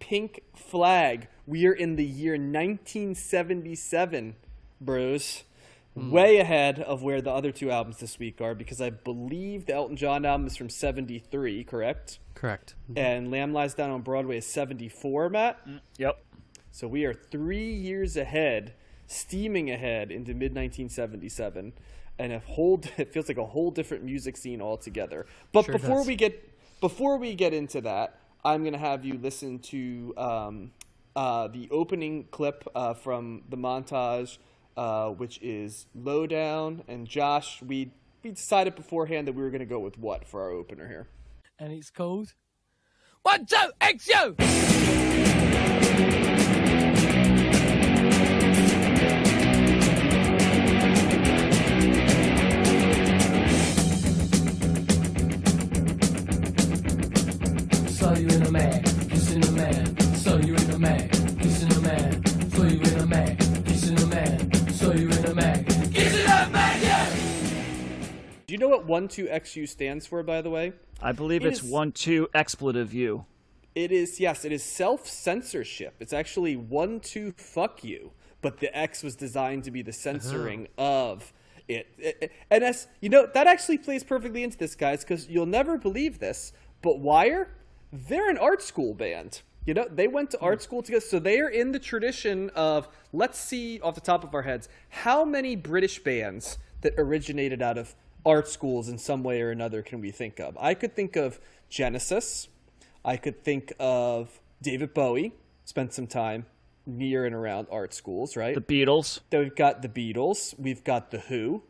Pink Flag. We are in the year 1977, bros. Way ahead of where the other two albums this week are, because I believe the Elton John album is from 73, correct? Correct. And Lamb Lies Down on Broadway is 74, Matt? Yep. So we are 3 years ahead, steaming ahead into mid-1977, and it feels like a whole different music scene altogether. But Sure before does. we get into that, I'm going to have you listen to the opening clip from the montage, which is Lowdown. And Josh, we decided beforehand that we were going to go with what for our opener here? And it's called 1, 2, XU! Saw you in a mag, kissing a man. Saw you in a mag, kissing a man. Saw you in a mag, kissing a man. Saw you in a mag, kissing a man, yeah! Do you know what 12XU stands for, by the way? I believe it's 1-2 expletive U. It is, yes, it is self-censorship. It's actually 1-2 fuck you, but the X was designed to be the censoring of it. And that's, that actually plays perfectly into this, guys, because you'll never believe this, but Wire, they're an art school band. They went to art school together, so they are in the tradition of, let's see off the top of our heads, how many British bands that originated out of art schools in some way or another can we think of? I could think of Genesis. I could think of David Bowie, spent some time near and around art schools, right? The Beatles. Then we've got the Beatles. We've got The Who.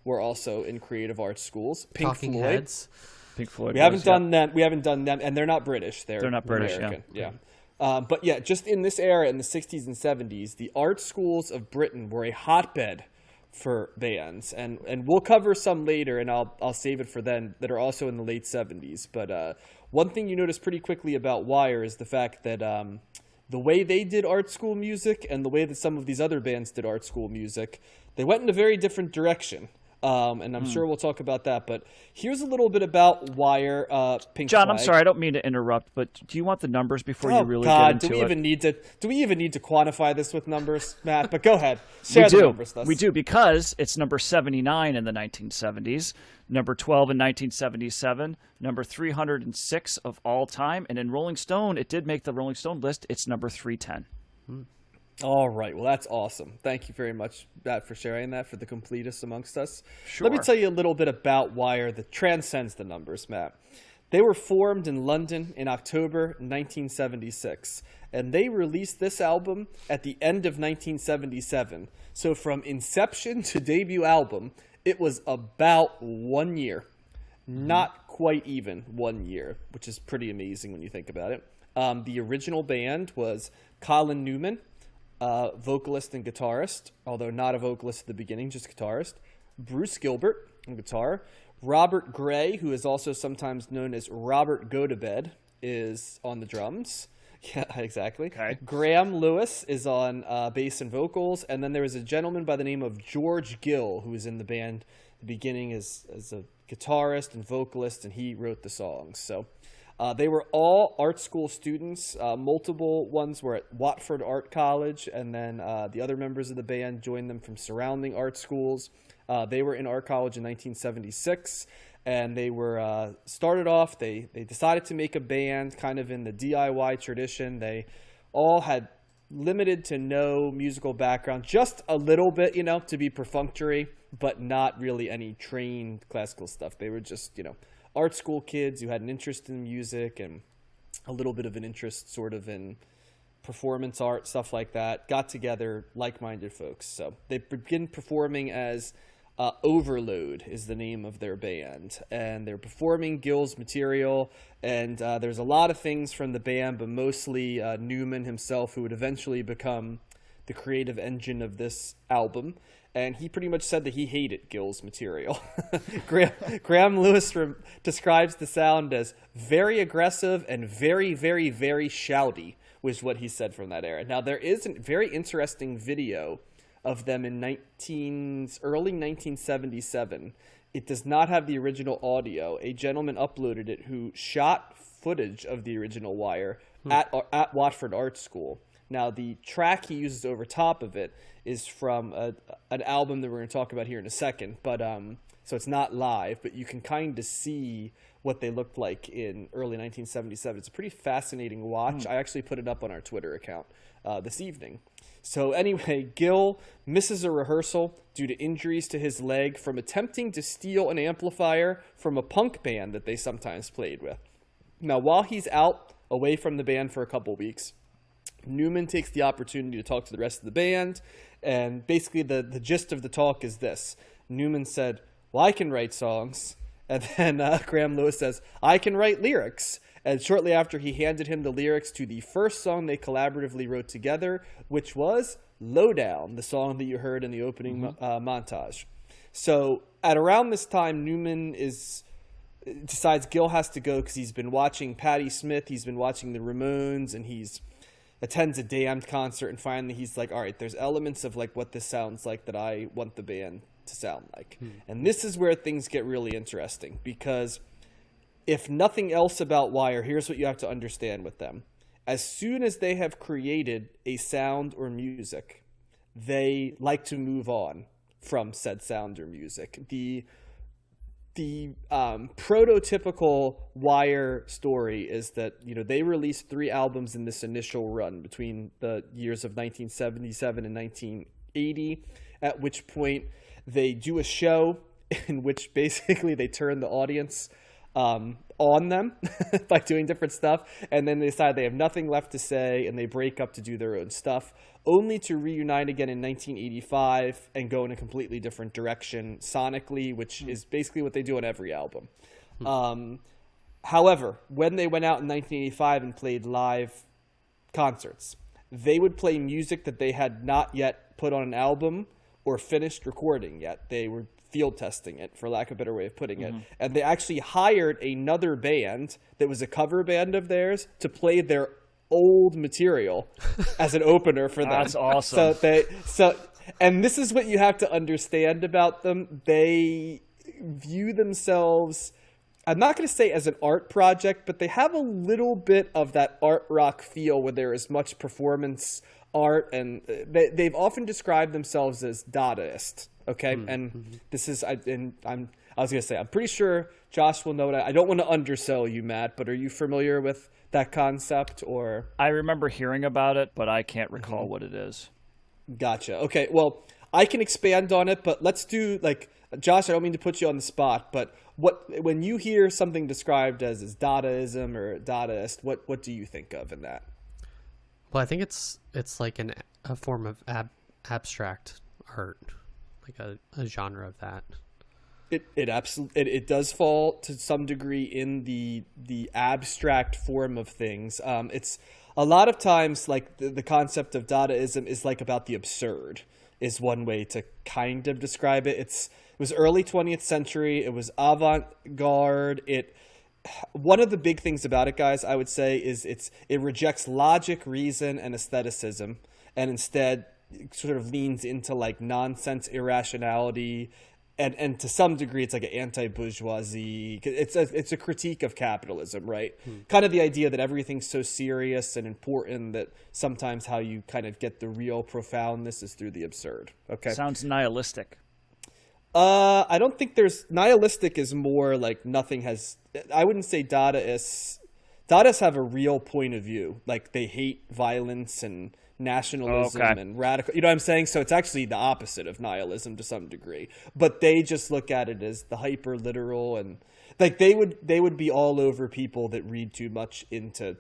We're also in creative art schools. Pink Talking Floyd. Heads. Pink Floyd. We haven't done them. We haven't done them, and they're not British. They're not British, American. Yeah. But yeah, just in this era, in the 60s and 70s, the art schools of Britain were a hotbed for bands, and we'll cover some later, and I'll save it for then, that are also in the late 70s. But one thing you notice pretty quickly about Wire is the fact that the way they did art school music and the way that some of these other bands did art school music, they went in a very different direction. And I'm sure we'll talk about that. But here's a little bit about Wire, Pink John, Flag. I'm sorry, I don't mean to interrupt, but do you want the numbers before you really God, get into do we it? even need to quantify this with numbers, Matt? But go ahead. Share the numbers with us. We do, because it's number 79 in the 1970s, number 12 in 1977, number 306 of all time, and in Rolling Stone, it did make the Rolling Stone list. It's number 310. All right. Well, that's awesome. Thank you very much, Matt, for sharing that for the completists amongst us. Sure. Let me tell you a little bit about Wire that transcends the numbers, Matt. They were formed in London in October 1976, and they released this album at the end of 1977. So from inception to debut album, it was about 1 year. Not quite even 1 year, which is pretty amazing when you think about it. The original band was Colin Newman, vocalist and guitarist, although not a vocalist at the beginning, just guitarist. Bruce Gilbert on guitar. Robert Gray, who is also sometimes known as Robert Go-to-Bed, is on the drums. Yeah, exactly. Okay. Graham Lewis is on bass and vocals. And then there was a gentleman by the name of George Gill, who was in the band at the beginning as a guitarist and vocalist, and he wrote the songs. So they were all art school students. Multiple ones were at Watford Art College, and then the other members of the band joined them from surrounding art schools. They were in art college in 1976, and they were started off. They decided to make a band kind of in the DIY tradition. They all had limited to no musical background, just a little bit, to be perfunctory, but not really any trained classical stuff. They were just, art school kids who had an interest in music and a little bit of an interest sort of in performance art, stuff like that, got together, like-minded folks. So they begin performing as Overload is the name of their band, and they're performing Gill's material, and there's a lot of things from the band, but mostly Newman himself, who would eventually become the creative engine of this album. And he pretty much said that he hated Gill's material. Graham Lewis describes the sound as very aggressive and very, very, very shouty, was what he said from that era. Now, there is a very interesting video of them in early 1977. It does not have the original audio. A gentleman uploaded it who shot footage of the original Wire at Watford Art School. Now, the track he uses over top of it is from an album that we're going to talk about here in a second. But so it's not live, but you can kind of see what they looked like in early 1977. It's a pretty fascinating watch. I actually put it up on our Twitter account this evening. So anyway, Gill misses a rehearsal due to injuries to his leg from attempting to steal an amplifier from a punk band that they sometimes played with. Now, while he's out away from the band for a couple weeks, Newman takes the opportunity to talk to the rest of the band, and basically the gist of the talk is this. Newman said, well, I can write songs. And then Graham Lewis says, I can write lyrics. And shortly after, he handed him the lyrics to the first song they collaboratively wrote together, which was Lowdown, the song that you heard in the opening montage. So at around this time, Newman decides Gill has to go because he's been watching Patti Smith, he's been watching the Ramones, and he's attends a Damned concert, and finally he's like, all right, there's elements of like what this sounds like that I want the band to sound like. And this is where things get really interesting, because if nothing else about Wire, here's what you have to understand with them. As soon as they have created a sound or music, they like to move on from said sound or music. The prototypical Wire story is that, you know, they released 3 albums in this initial run between the years of 1977 and 1980, at which point they do a show in which basically they turn the audience on them by doing different stuff, and then they decide they have nothing left to say and they break up to do their own stuff, only to reunite again in 1985 and go in a completely different direction sonically, which is basically what they do on every album. However, when they went out in 1985 and played live concerts, they would play music that they had not yet put on an album or finished recording yet. They were field testing it, for lack of a better way of putting it. And they actually hired another band that was a cover band of theirs to play their old material as an opener for them. That's awesome. And this is what you have to understand about them. They view themselves, I'm not going to say as an art project, but they have a little bit of that art rock feel where there is much performance art, and they've often described themselves as Dadaist. Okay, and this is, I was gonna say, I'm pretty sure Josh will know what I don't want to undersell you, Matt, but are you familiar with that concept? Or I remember hearing about it, but I can't recall what it is. Gotcha. Okay, well, I can expand on it, but let's do, like, Josh, I don't mean to put you on the spot, but when you hear something described as Dadaism or Dadaist, what do you think of in that? Well, I think it's like a form of abstract art, like a genre of that. It does fall to some degree in the abstract form of things. It's a lot of times like the concept of Dadaism is like about the absurd is one way to kind of describe it. It was early 20th century. It was avant-garde. One of the big things about it, guys, I would say, is it rejects logic, reason, and aestheticism, and instead sort of leans into like nonsense, irrationality, and to some degree, it's like an anti-bourgeoisie. It's a critique of capitalism, right? Kind of the idea that everything's so serious and important that sometimes how you kind of get the real profoundness is through the absurd. Okay, Sounds nihilistic. I don't think nihilistic is more like nothing has. I wouldn't say Dadaists have a real point of view. Like they hate violence and nationalism and radical, you know what I'm saying? So it's actually the opposite of nihilism to some degree, but they just look at it as the hyper literal, and like they would be all over people that read too much into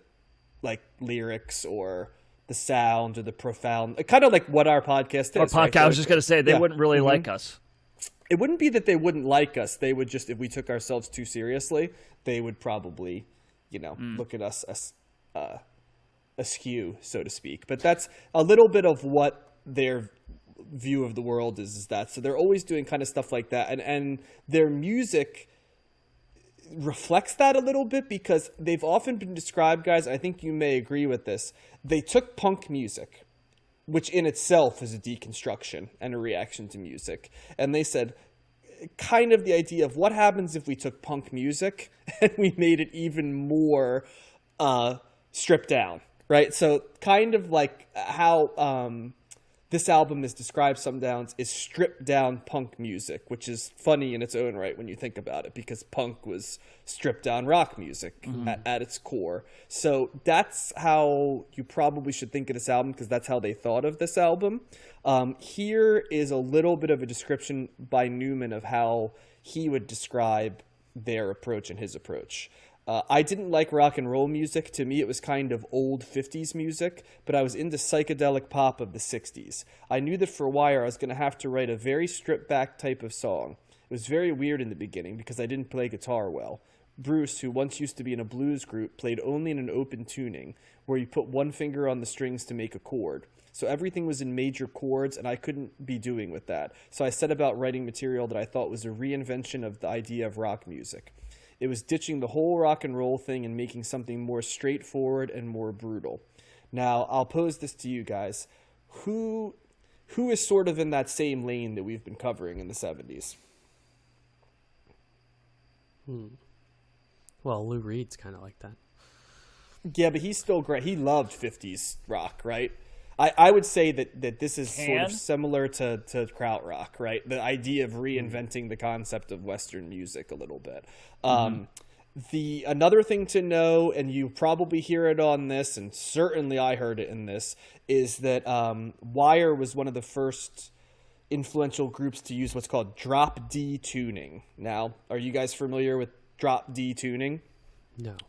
like lyrics or the sound or the profound, kind of like what our podcast is. I was just going to say, they wouldn't really like us. It wouldn't be that they wouldn't like us. They would just, if we took ourselves too seriously, they would probably, look at us as askew, so to speak. But that's a little bit of what their view of the world is that. So they're always doing kind of stuff like that. And their music reflects that a little bit, because they've often been described, guys, I think you may agree with this, they took punk music, which in itself is a deconstruction and a reaction to music. And they said kind of the idea of what happens if we took punk music and we made it even more stripped down, right? So kind of like how this album is described sometimes is stripped down punk music, which is funny in its own right when you think about it, because punk was stripped down rock music at its core. So that's how you probably should think of this album, because that's how they thought of this album. Here is a little bit of a description by Newman of how he would describe their approach and his approach. I didn't like rock and roll music. To me, it was kind of old 50s music, but I was into psychedelic pop of the 60s. I knew that for Wire, I was going to have to write a very stripped-back type of song. It was very weird in the beginning because I didn't play guitar well. Bruce, who once used to be in a blues group, played only in an open tuning, where you put one finger on the strings to make a chord. So everything was in major chords, and I couldn't be doing with that. So I set about writing material that I thought was a reinvention of the idea of rock music. It was ditching the whole rock and roll thing and making something more straightforward and more brutal. Now, I'll pose this to you guys. Who is sort of in that same lane that we've been covering in the 70s? Well, Lou Reed's kind of like that. Yeah, but he's still great. He loved 50s rock, right? I would say that this is sort of similar to krautrock, right? The idea of reinventing the concept of Western music a little bit. The another thing to know, and you probably hear it on this, and certainly I heard it in this, is that Wire was one of the first influential groups to use what's called drop D tuning. Now, are you guys familiar with drop D tuning?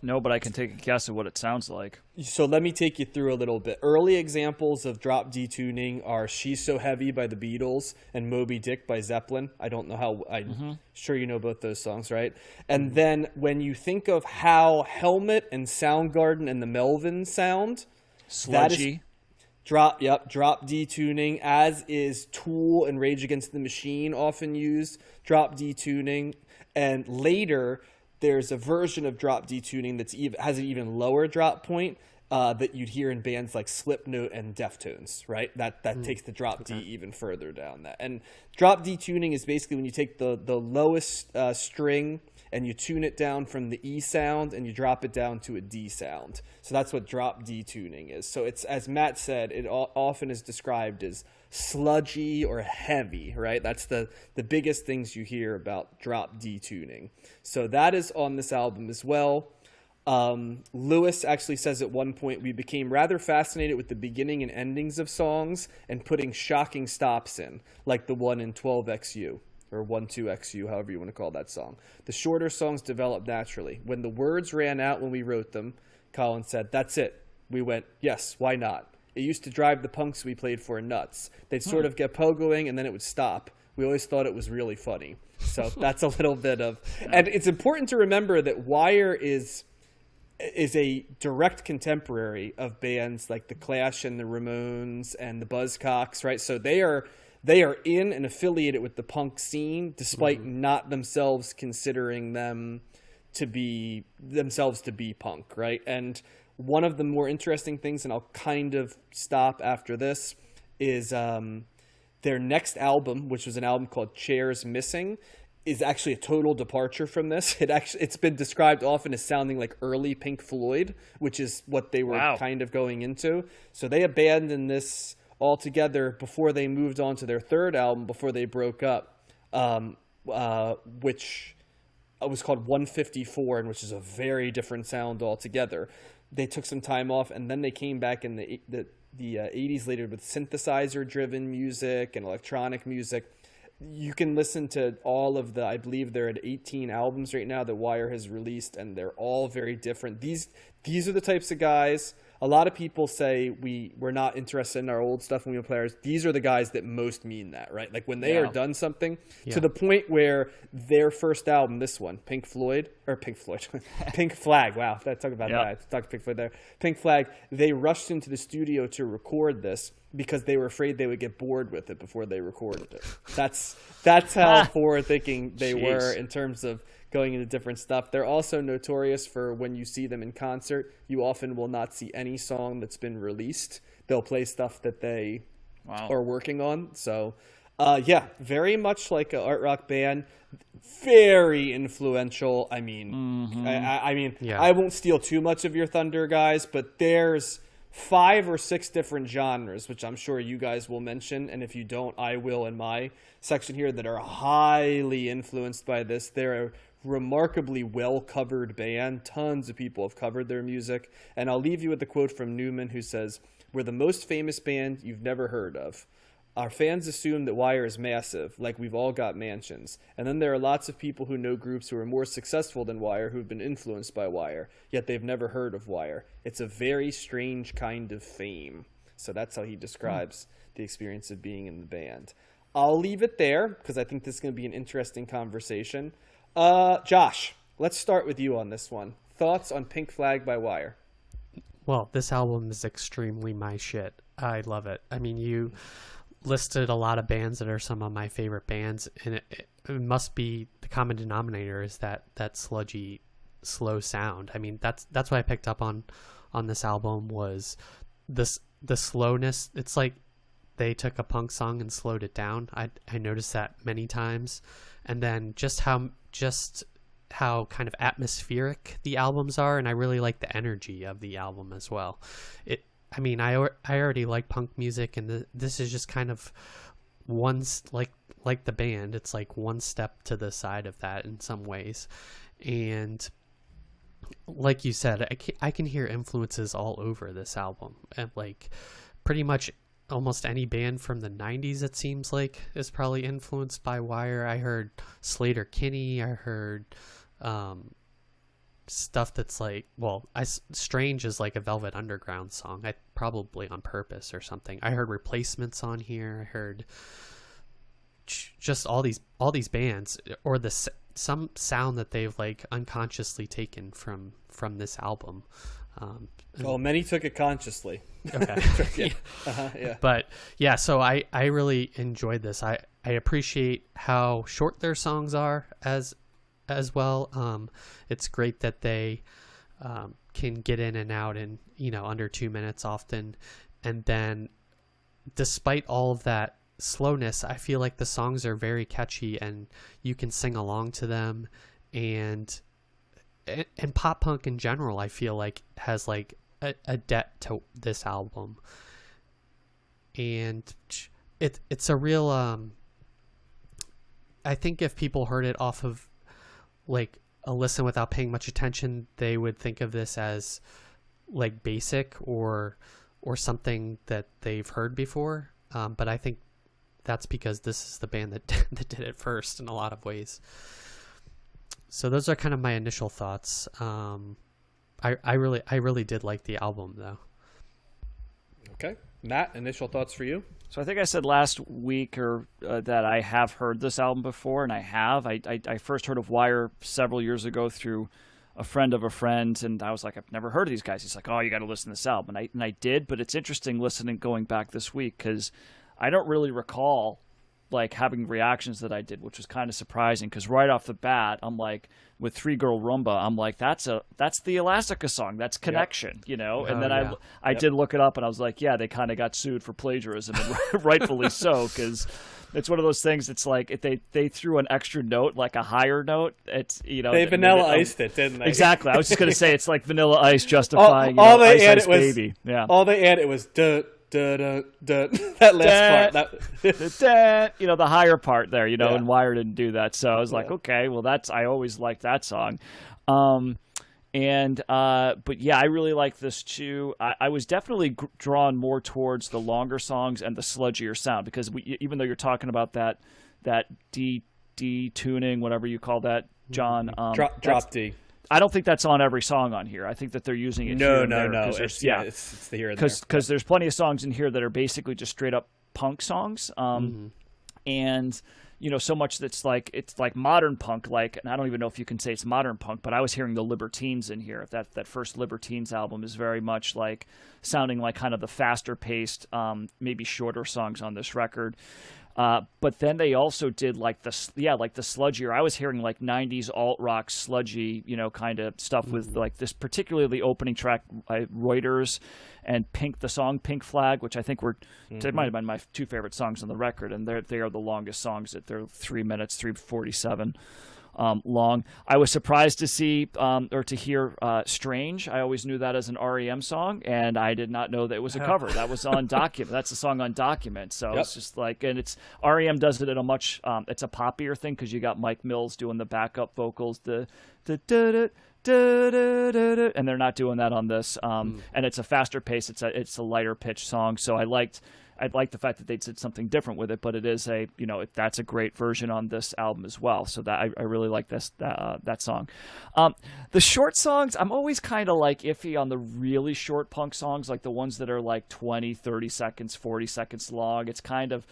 No, but I can take a guess at what it sounds like. So let me take you through a little bit. Early examples of drop D tuning are She's So Heavy by the Beatles and Moby Dick by Zeppelin. I don't know how, I'm sure you know both those songs, right? And then when you think of how Helmet and Soundgarden and the Melvins sound, Sludgy. Drop D tuning, as is Tool and Rage Against the Machine often used drop D tuning. And later, there's a version of drop D tuning that has an even lower drop point that you'd hear in bands like Slipknot and Deftones, right? That takes the drop D even further down. That. And drop D tuning is basically when you take the lowest string and you tune it down from the E sound and you drop it down to a D sound. So that's what drop D tuning is. So it's, as Matt said, it often is described as sludgy or heavy, right? That's the biggest things you hear about drop D tuning. So that is on this album as well. Lewis actually says at one point, we became rather fascinated with the beginning and endings of songs and putting shocking stops in, like the one in 12XU. Or 12XU, however you want to call that song. The shorter songs developed naturally. When the words ran out when we wrote them, Colin said, that's it. We went, yes, why not? It used to drive the punks we played for nuts. They'd sort of get pogoing and then it would stop. We always thought it was really funny. So that's a little bit of... And it's important to remember that Wire is a direct contemporary of bands like The Clash and the Ramones and the Buzzcocks, right? So they are in and affiliated with the punk scene, despite not themselves considering themselves to be punk, right? And one of the more interesting things, and I'll kind of stop after this, is their next album, which was an album called Chairs Missing, is actually a total departure from this. It's been described often as sounding like early Pink Floyd, which is what they were kind of going into. So they abandoned this altogether before they moved on to their third album, before they broke up, which was called 154, and which is a very different sound altogether. They took some time off, and then they came back in the 80s later with synthesizer-driven music and electronic music. You can listen to all of I believe they're at 18 albums right now that Wire has released, and they're all very different. These are the types of guys. A lot of people say we're not interested in our old stuff when we play ours. These are the guys that most mean that, right? Like when they are done something to the point where their first album, this one, Pink Flag. Wow, talk about that. Talk Pink Floyd there. Pink Flag. They rushed into the studio to record this because they were afraid they would get bored with it before they recorded it. That's how forward thinking they were in terms of going into different stuff. They're also notorious for when you see them in concert, you often will not see any song that's been released. They'll play stuff that they are working on. So Yeah, very much like an art rock band. Very influential. I mean, I mean, Yeah. I won't steal too much of your thunder, guys, but there's 5 or 6 different genres, which I'm sure you guys will mention, and if you don't, I will in my section here, that are highly influenced by this. They're a remarkably well-covered band. Tons of people have covered their music, and I'll leave you with the quote from Newman, who says, "We're the most famous band you've never heard of. Our fans assume that Wire is massive, like we've all got mansions. And then there are lots of people who know groups who are more successful than Wire who've been influenced by Wire, yet they've never heard of Wire. It's a very strange kind of fame." So that's how he describes the experience of being in the band. I'll leave it there because I think this is going to be an interesting conversation. Josh, let's start with you on this one. Thoughts on Pink Flag by Wire? Well, this album is extremely my shit. I love it. I mean, you listed a lot of bands that are some of my favorite bands, and it must be the common denominator is that sludgy, slow sound. I mean, that's what I picked up on this album was the slowness. It's like they took a punk song and slowed it down. I noticed that many times, and then just how kind of atmospheric the albums are, and I really like the energy of the album as well. I mean, I already like punk music, and this is just kind of like the band. It's like one step to the side of that in some ways, and like you said, I can hear influences all over this album, and like pretty much almost any band from the 90s, it seems like, is probably influenced by Wire. I heard Slater Kinney. I heard stuff that's like, well, Strange is like a Velvet Underground song, probably on purpose or something. I heard Replacements on here. I heard just all these bands, or some sound that they've like unconsciously taken from this album. Well, many took it consciously. Okay. Yeah. Yeah. But yeah, so I really enjoyed this. I appreciate how short their songs are as well. It's great that they can get in and out in, under 2 minutes often. And then despite all of that slowness, I feel like the songs are very catchy and you can sing along to them. And pop punk in general, I feel like has like a debt to this album. And it's a real, I think if people heard it off of like a listen without paying much attention, they would think of this as like basic or something that they've heard before. But I think that's because this is the band that did it first in a lot of ways. So those are kind of my initial thoughts. I really did like the album though. Okay. Matt, initial thoughts for you? So I think I said last week that I have heard this album before, and I have. I first heard of Wire several years ago through a friend of a friend, and I was like, I've never heard of these guys. He's like, oh, you got to listen to this album. And I did, but it's interesting going back this week because I don't really recall like having reactions that I did, which was kind of surprising because right off the bat, I'm like, with Three Girl Rumba, I'm like, that's the Elastica song. That's Connection, And then I did look it up, and I was like, yeah, they kind of got sued for plagiarism, and rightfully so, because it's one of those things. It's like if they threw an extra note, like a higher note. It's they Vanilla Iced it, didn't they? Exactly. I was just gonna say it's like Vanilla Ice justifying all they Ice added Ice was Baby. Yeah. All they added was duh. That last part, the higher part there, and Wire didn't do that. So I was like, okay, well, I always liked that song. But yeah, I really like this too. I was definitely drawn more towards the longer songs and the sludgier sound because even though you're talking about that D tuning, whatever you call that, John, drop D. I don't think that's on every song on here. I think that they're using it. No. It's the here and there. Because there's plenty of songs in here that are basically just straight up punk songs, and so much that's like it's like modern punk. Like, and I don't even know if you can say it's modern punk, but I was hearing the Libertines in here. That first Libertines album is very much like sounding like kind of the faster paced, maybe shorter songs on this record. But then they also did like the sludgier. I was hearing like 90s alt rock sludgy, kind of stuff with like this, particularly the opening track, Reuters, and the song Pink Flag, which I think it might have been my two favorite songs on the record, and they are the longest songs. They're 3 minutes, 3:47. Long. I was surprised to see or to hear Strange. I always knew that as an REM song, and I did not know that it was a cover. That was on Document. That's a song on Document. So It's just like, and it's REM does it in a much, it's a poppier thing because you got Mike Mills doing the backup vocals, and they're not doing that on this. And it's a faster pace. It's a lighter pitch song. So I liked the fact that they did something different with it, but it is that's a great version on this album as well. So that I really like that song. The short songs, I'm always kind of like iffy on the really short punk songs, like the ones that are like 20, 30 seconds, 40 seconds long. It's kind of,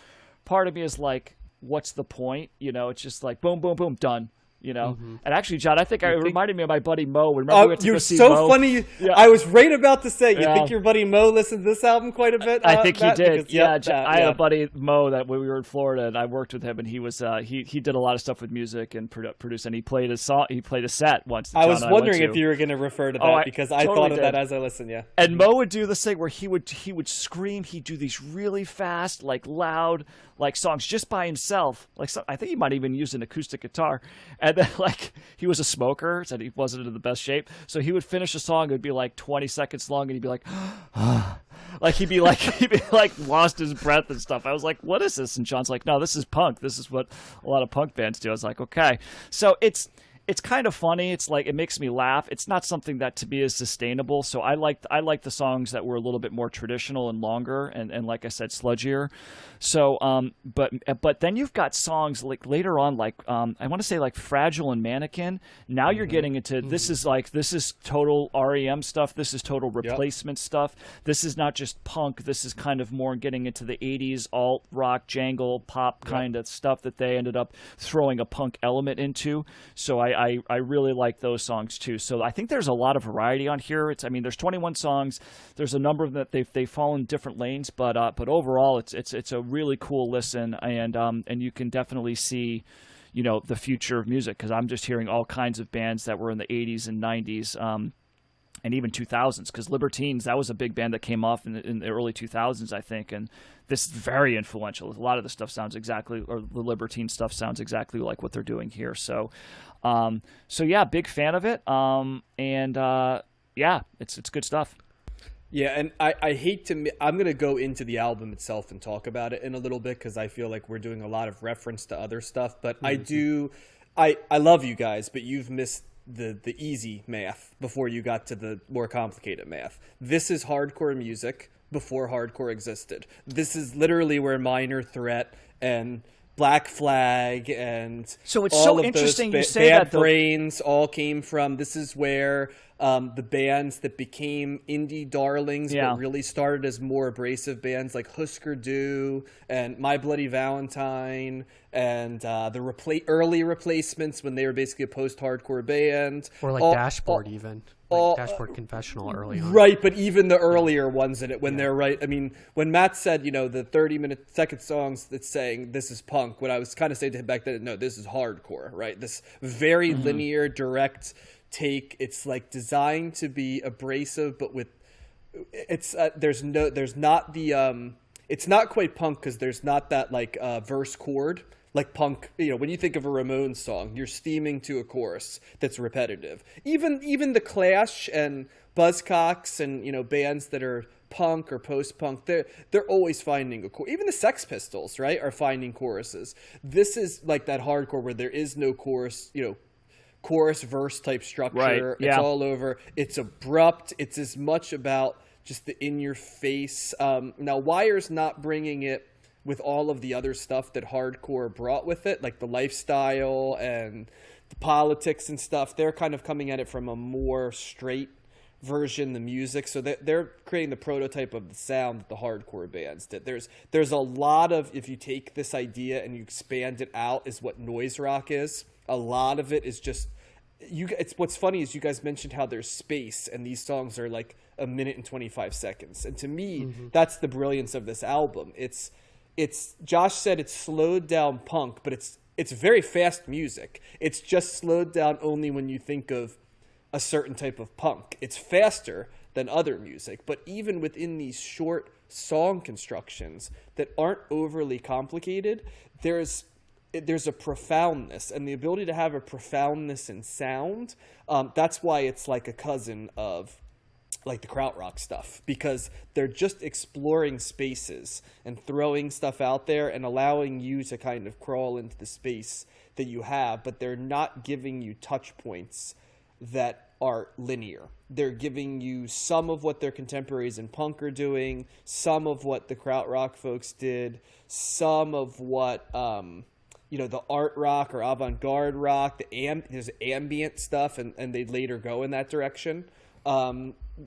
part of me is like, what's the point? It's just like boom, boom, boom, done. And actually, John, I think it reminded me of my buddy Mo. Remember we went to go see so Mo? Funny. Yeah. I was right about to say, you think your buddy Mo listened to this album quite a bit? I think Matt? he did. Because, I had a buddy Mo that when we were in Florida, and I worked with him, and he was he did a lot of stuff with music and produced, and he played a song. He played a set once. I was wondering if you were going to refer to that because I totally thought of that as I listened. Yeah. And Mo would do this thing where he would scream. He'd do these really fast, like loud, like songs just by himself. Like I think he might even use an acoustic guitar, and then like. He was a smoker, said he wasn't in the best shape. So he would finish a song, it would be like 20 seconds long, and he'd be like, like he'd be like lost his breath and stuff. I was like, what is this? And John's like, no, this is punk. This is what a lot of punk bands do. I was like, okay. So it's kind of funny. It's like, it makes me laugh. It's not something that to me is sustainable. So I like the songs that were a little bit more traditional and longer and like I said, sludgier. So, but then you've got songs like later on, like, I want to say like Fragile and Mannequin. Now you're getting into, this is total REM stuff. This is total replacement stuff. This is not just punk. This is kind of more getting into the 80s alt rock, jangle, pop kind of stuff that they ended up throwing a punk element into. So I really like those songs too. So I think there's a lot of variety on here. There's 21 songs. There's a number of them that they fall in different lanes, but overall it's a really cool listen, and you can definitely see, the future of music, because I'm just hearing all kinds of bands that were in the 80s and 90s, and even 2000s, because Libertines, that was a big band that came off in the early 2000s, I think, and this is very influential. A lot of the stuff the Libertine stuff sounds exactly like what they're doing here. So yeah, big fan of it. It's good stuff. Yeah, and I hate to... I'm going to go into the album itself and talk about it in a little bit, because I feel like we're doing a lot of reference to other stuff. But I love you guys, but you've missed the easy math before you got to the more complicated math. This is hardcore music before hardcore existed. This is literally where Minor Threat and Black Flag and so it's all so of interesting those you say Bad that, though. Brains all came from. This is where the bands that became indie darlings but really started as more abrasive bands like Husker Du and My Bloody Valentine and the early Replacements, when they were basically a post-hardcore band. Or like Dashboard even. Dashboard Confessional early on. Right, but even the earlier ones in it, when they're right. When Matt said, the 30-second songs that's saying this is punk, what I was kind of saying to him back then, no, this is hardcore, right? This very linear, direct take. It's like designed to be abrasive, but with it's not quite punk, because there's not that like verse chord. Like punk, when you think of a Ramones song, you're steaming to a chorus that's repetitive. Even the Clash and Buzzcocks and bands that are punk or post-punk, they're always finding a chorus. Even the Sex Pistols, right, are finding choruses. This is like that hardcore where there is no chorus, chorus verse type structure. Right, yeah. It's all over. It's abrupt. It's as much about just the in your face. Now Wire's not bringing it with all of the other stuff that hardcore brought with it, like the lifestyle and the politics and stuff. They're kind of coming at it from a more straight version, the music. So they're creating the prototype of the sound that the hardcore bands did. There's a lot of, if you take this idea and you expand it out, is what noise rock is. A lot of it is just... what's funny is you guys mentioned how there's space, and these songs are like 1 minute and 25 seconds. And to me, that's the brilliance of this album. it's Josh said it's slowed down punk, but it's very fast music. It's just slowed down only when you think of a certain type of punk. It's faster than other music, but even within these short song constructions that aren't overly complicated, there's a profoundness, and the ability to have a profoundness in sound. That's why it's like a cousin of like the krautrock stuff, because they're just exploring spaces and throwing stuff out there and allowing you to kind of crawl into the space that you have, but they're not giving you touch points that are linear. They're giving you some of what their contemporaries in punk are doing, some of what the krautrock folks did, some of what the art rock or avant-garde rock, there's ambient stuff, and they later go in that direction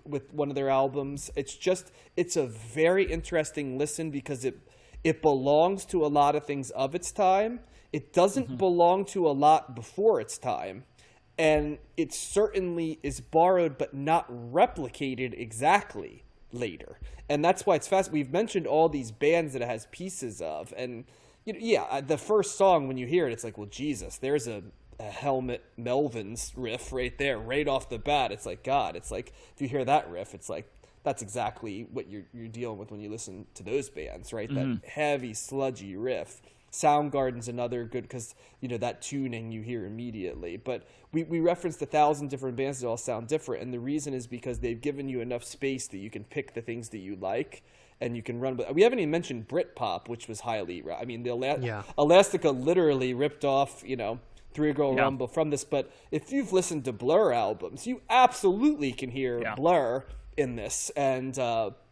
with one of their albums. It's a very interesting listen because it belongs to a lot of things of its time. It doesn't belong to a lot before its time. And it certainly is borrowed but not replicated exactly later. And that's why it's fast. We've mentioned all these bands that it has pieces of. And, the first song, when you hear it, it's like, well, Jesus, there's a Helmut Melvin's riff right there, right off the bat. It's like, God, it's like, if you hear that riff, it's like, that's exactly what you're dealing with when you listen to those bands, right? That heavy, sludgy riff. Soundgarden's another good, because that tuning you hear immediately. But we referenced 1,000 different bands that all sound different, and the reason is because they've given you enough space that you can pick the things that you like and you can run with. We haven't even mentioned Britpop, which was highly, I mean, Elastica literally ripped off Three Girl Rumble from this. But if you've listened to Blur albums, you absolutely can hear Blur in this, and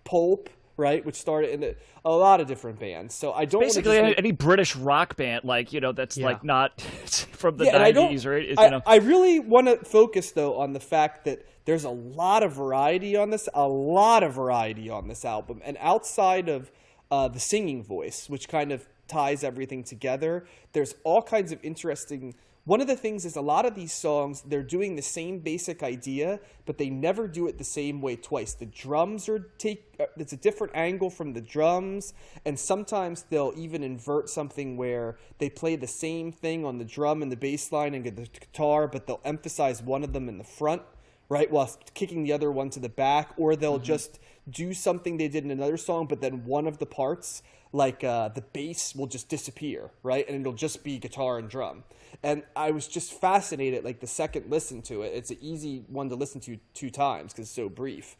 Pulp, right, which started in a lot of different bands. So I don't basically any British rock band, that's like not from the 90s, right? I really want to focus though on the fact that there's a lot of variety on this album, and outside of the singing voice, which kind of ties everything together, there's all kinds of interesting. One of the things is a lot of these songs, they're doing the same basic idea, but they never do it the same way twice. The drums it's a different angle from the drums, and sometimes they'll even invert something where they play the same thing on the drum and the bass line and the guitar, but they'll emphasize one of them in the front, right, while kicking the other one to the back, or they'll just do something they did in another song, but then one of the parts, like the bass, will just disappear, right, and it'll just be guitar and drum. And I was just fascinated, like the second listen to it. It's an easy one to listen to 2 times because it's so brief.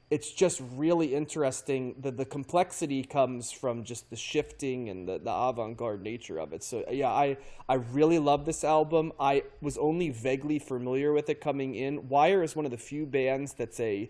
It's just really interesting. The complexity comes from just the shifting and the avant-garde nature of it. So, yeah, I really love this album. I was only vaguely familiar with it coming in. Wire is one of the few bands that's a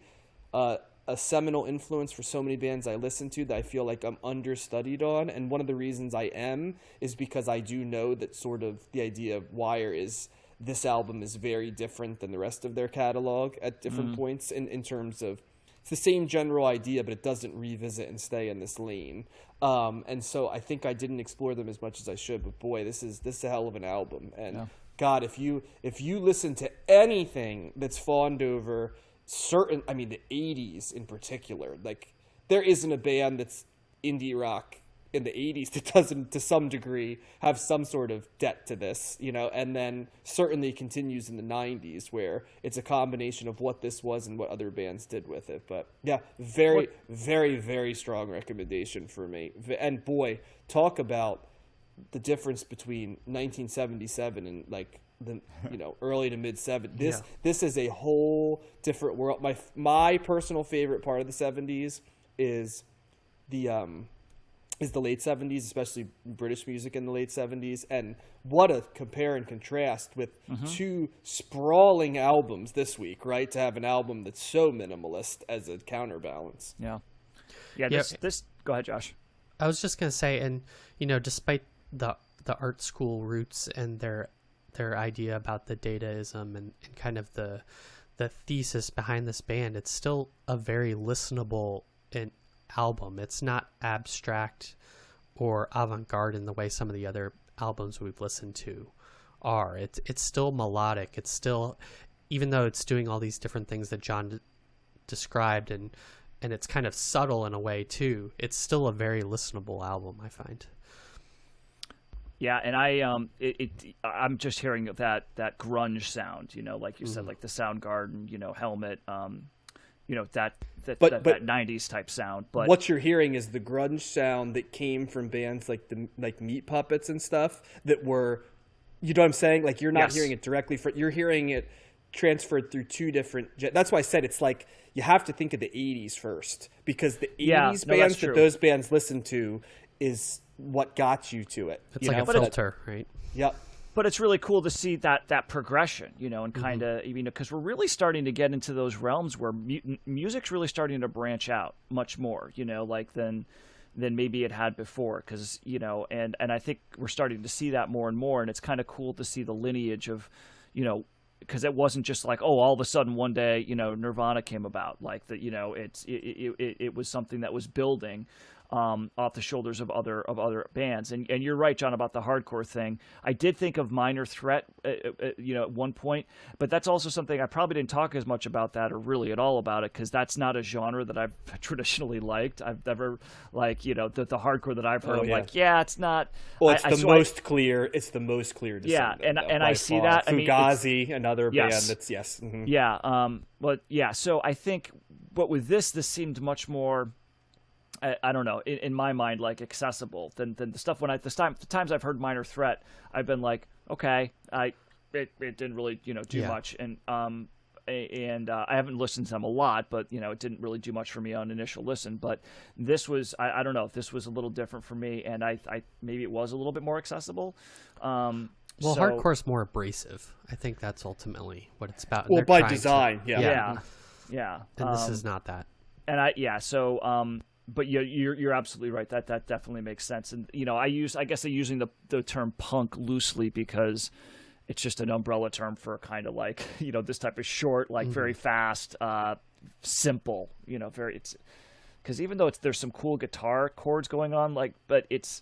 seminal influence for so many bands I listen to that I feel like I'm understudied on. And one of the reasons I am is because I do know that sort of the idea of Wire is this album is very different than the rest of their catalog at different points in terms of it's the same general idea, but it doesn't revisit and stay in this lane. And so I think I didn't explore them as much as I should, but boy, this is a hell of an album. And God, if you listen to anything that's fawned over the 80s in particular, like there isn't a band that's indie rock in the 80s that doesn't to some degree have some sort of debt to this, and then certainly continues in the 90s where it's a combination of what this was and what other bands did with it. But yeah, very, very, very strong recommendation for me. And boy, talk about the difference between 1977 and like the early to mid 70s. This is a whole different world. My personal favorite part of the 70s is the late 70s, especially British music in the late 70s, and what a compare and contrast with 2 sprawling albums this week, right? To have an album that's so minimalist as a counterbalance. This go ahead, Josh. I was just gonna say, and despite the art school roots and their idea about the dataism and kind of the thesis behind this band, it's still a very listenable album. It's not abstract or avant-garde in the way some of the other albums we've listened to are. It's still melodic. It's still, even though it's doing all these different things that John described, and and it's kind of subtle in a way too, it's still a very listenable album, I find. Yeah, and I'm just hearing that grunge sound, like you said, like the Soundgarden, Helmet, that 90s type sound. But what you're hearing is the grunge sound that came from bands like Meat Puppets and stuff that were, you know what I'm saying? Like you're not hearing it directly you're hearing it transferred through two different. That's why I said it's like you have to think of the 80s first, because the 80s bands that those bands listened to is what got you to it. It's like a filter, right? Yep. But it's really cool to see that progression, and kind of, because we're really starting to get into those realms where music's really starting to branch out much more, like than maybe it had before, because, and I think we're starting to see that more and more, and it's kind of cool to see the lineage of, because it wasn't just like, oh, all of a sudden one day, Nirvana came about, like that, it was something that was building off the shoulders of other bands. And you're right, John, about the hardcore thing. I did think of Minor Threat, at one point, but that's also something I probably didn't talk as much about that or really at all about it, because that's not a genre that I've traditionally liked. I've never the hardcore that I've heard. It's not. Well, it's the most clear. It's the most clear. Yeah, and I see that. Fugazi, another band that's Mm-hmm. Yeah. So I think, but with this seemed much more. I don't know, in my mind, like accessible than the stuff the times I've heard Minor Threat, I've been like, okay, it didn't really do much, and I haven't listened to them a lot, but it didn't really do much for me on initial listen. But this was I don't know, this was a little different for me, and I maybe it was a little bit more accessible. Hardcore's more abrasive. I think that's ultimately what it's about. Well, by design, yeah. And this is not that. And but you're absolutely right. That definitely makes sense. And I guess I'm using the term punk loosely because it's just an umbrella term for kind of like this type of short, like very fast, simple. It's because even though there's some cool guitar chords going on, but it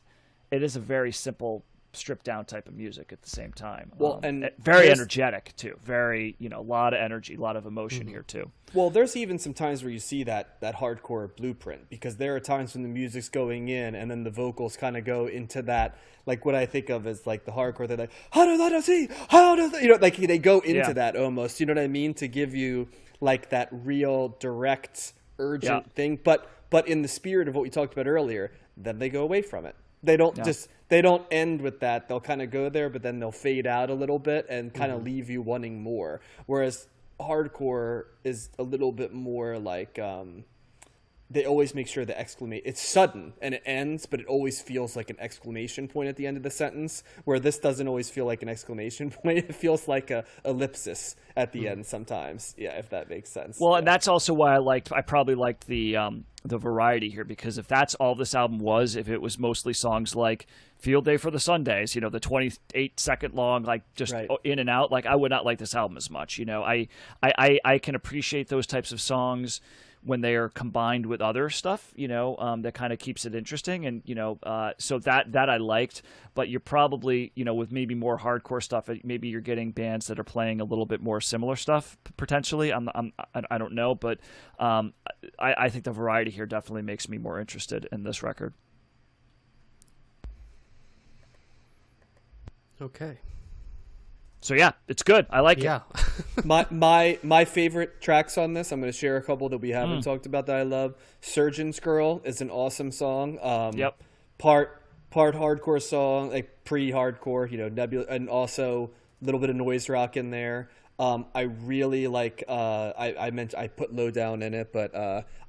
is a very simple, stripped down type of music at the same time. Well, and very energetic too. Very a lot of energy, a lot of emotion here too. Well, there's even some times where you see that hardcore blueprint, because there are times when the music's going in and then the vocals kind of go into that, like what I think of as like the hardcore. They're like, how does like they go into that almost. You know what I mean? To give you like that real direct, urgent thing. But in the spirit of what we talked about earlier, then they go away from it. They don't they don't end with that. They'll kind of go there, but then they'll fade out a little bit and kind of leave you wanting more. Whereas hardcore is a little bit more like they always make sure to exclamate. It's sudden and it ends, but it always feels like an exclamation point at the end of the sentence, where this doesn't always feel like an exclamation point. It feels like a ellipsis at the end sometimes. Yeah, if that makes sense. Well, and that's also why I probably liked the variety here, because if that's all this album was, if it was mostly songs like Field Day for the Sundays, the 28-second long, like just in and out, like I would not like this album as much. I can appreciate those types of songs when they are combined with other stuff, that kind of keeps it interesting. And, so that I liked, but you're probably, with maybe more hardcore stuff, maybe you're getting bands that are playing a little bit more similar stuff potentially. I don't know, but I think the variety here definitely makes me more interested in this record. Okay. So yeah, it's good. I like it. My favorite tracks on this, I'm going to share a couple that we haven't talked about that I love. Surgeon's Girl is an awesome song. Part hardcore song, like pre-hardcore, Nebula, and also a little bit of noise rock in there. I really like. I put Lowdown in it, but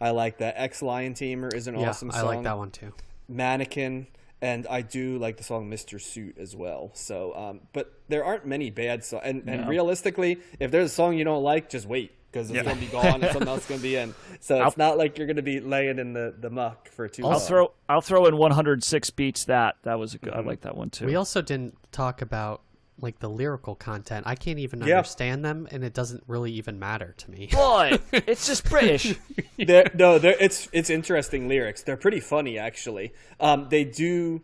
I like that. Ex Lion Tamer is an awesome song. I like that one too. Mannequin. And I do like the song Mr. Suit as well. So, but there aren't many bad songs. And realistically, if there's a song you don't like, just wait, because it's going to be gone and something else is going to be in. So it's not like you're going to be laying in the muck for too long. I'll throw in 106 Beats. That was a good. I like that one too. We also didn't talk about like the lyrical content. I can't even understand them, and it doesn't really even matter to me. Boy, it's just British. It's interesting lyrics. They're pretty funny, actually. There's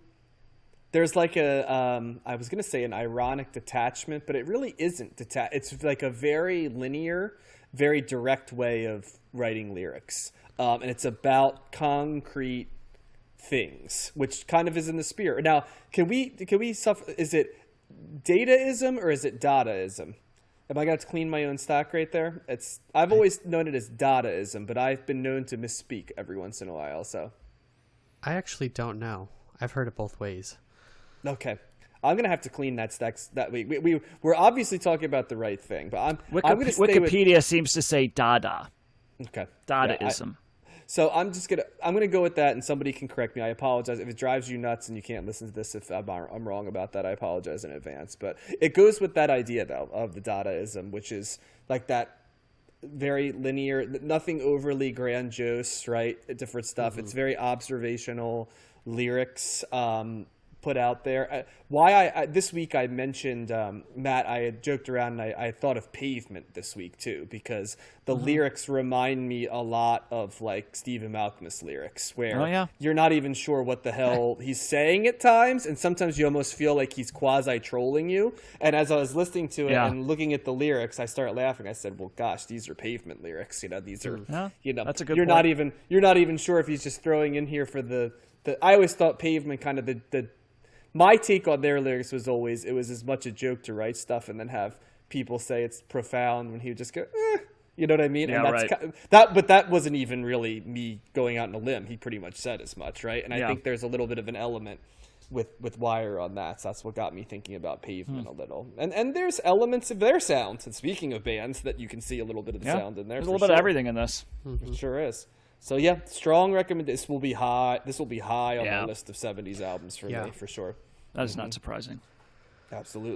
like I was gonna say an ironic detachment, but it really isn't detached. It's like a very linear, very direct way of writing lyrics. and it's about concrete things, which kind of is in the spirit. Now, can we suffer? Is it Dataism or is it Dadaism? Am I going to clean my own stack right there? I've always known it as Dadaism, but I've been known to misspeak every once in a while. So I actually don't know. I've heard it both ways. Okay. I'm going to have to clean that stack that week. We're obviously talking about the right thing, but I'm going to stay Wikipedia seems to say Dada. Okay. Dadaism. So I'm going to go with that, and somebody can correct me. I apologize if it drives you nuts and you can't listen to this. If I'm wrong about that, I apologize in advance. But it goes with that idea, though, of the Dadaism, which is like that very linear, nothing overly grandiose, right? Different stuff. Mm-hmm. It's very observational lyrics put out there. Why this week I mentioned, Matt, I had joked around and I thought of Pavement this week too, because the lyrics remind me a lot of like Stephen Malkmus lyrics, where you're not even sure what the hell he's saying at times, and sometimes you almost feel like he's quasi-trolling you. And as I was listening to it and looking at the lyrics, I started laughing. I said, well, gosh, these are Pavement lyrics. These are, that's a good you're point. You're not even sure if he's just throwing in here for the I always thought Pavement kind of my take on their lyrics was always it was as much a joke to write stuff and then have people say it's profound when he would just go, you know what I mean? Yeah, and that's right. but that wasn't even really me going out on a limb. He pretty much said as much, right? And I think there's a little bit of an element with Wire on that. So that's what got me thinking about Pavement a little. And there's elements of their sound. And speaking of bands, that you can see a little bit of the sound in there. There's a little bit of everything in this. It sure is. So yeah, strong recommend. This will be high on my list of 70s albums for me, for sure. That is not surprising. Absolutely.